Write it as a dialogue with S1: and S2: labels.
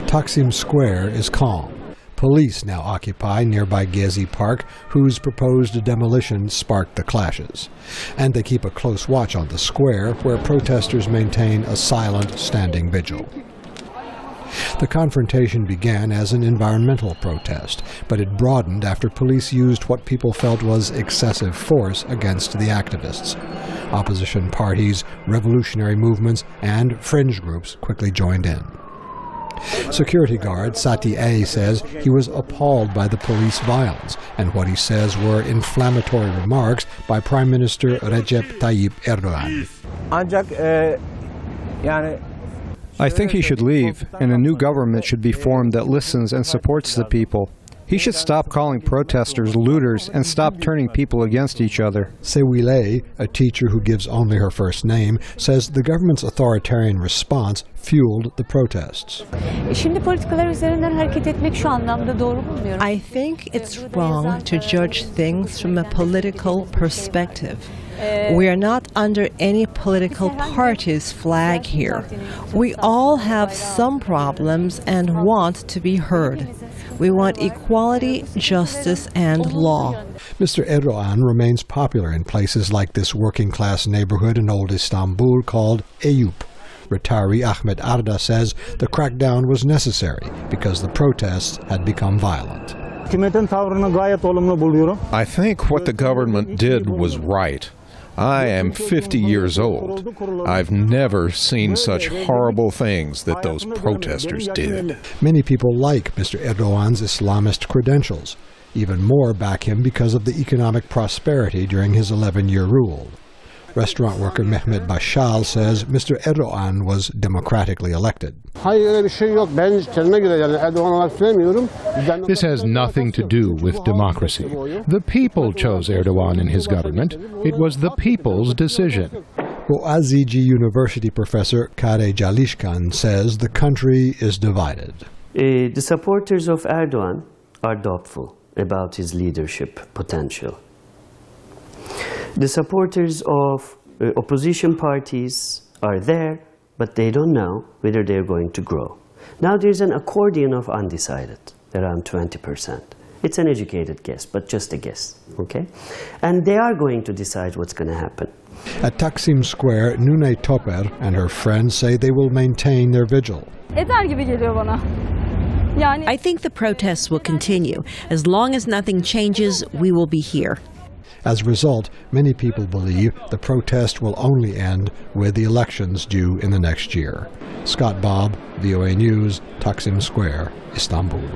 S1: Taksim Square is calm. Police now occupy nearby Gezi Park, whose proposed demolition sparked the clashes. And they keep a close watch on the square, where protesters maintain a silent, standing vigil. The confrontation began as an environmental protest, but it broadened after police used what people felt was excessive force against the activists. Opposition parties, revolutionary movements, and fringe groups quickly joined in. Security guard Sati A says he was appalled by the police violence and what he says were inflammatory remarks by Prime Minister Recep Tayyip Erdogan.
S2: I think he should leave, and a new government should be formed that listens and supports the people. He should stop calling protesters looters and stop turning people against each other.
S1: Sewile, a teacher who gives only her first name, says the government's authoritarian response fueled the protests.
S3: I think it's wrong to judge things from a political perspective. We are not under any political party's flag here. We all have some problems and want to be heard. We want equality, justice, and law.
S1: Mr. Erdogan remains popular in places like this working-class neighborhood in old Istanbul called Eyüp. Retiree Ahmet Arda says the crackdown was necessary because the protests had become violent.
S4: I think what the government did was right. I am 50 years old. I've never seen such horrible things that those protesters did.
S1: Many people like Mr. Erdogan's Islamist credentials. Even more back him because of the economic prosperity during his 11-year rule. Restaurant worker Mehmet Bashal says Mr. Erdogan was democratically elected.
S5: This has nothing to do with democracy. The people chose Erdogan and his government. It was the people's decision.
S1: Boğaziçi University professor Kare Jalishkan says the country is divided.
S6: The supporters of Erdogan are doubtful about his leadership potential. The supporters of opposition parties are there, but they don't know whether they're going to grow. Now there's an accordion of undecided, around 20%. It's an educated guess, but just a guess, okay? And they are going to decide what's going to happen.
S1: At Taksim Square, Nune Toper and her friends say they will maintain their vigil.
S7: I think the protests will continue. As long as nothing changes, we will be here.
S1: As a result, many people believe the protest will only end with the elections due in the next year. Scott Bobb, VOA News, Taksim Square, Istanbul.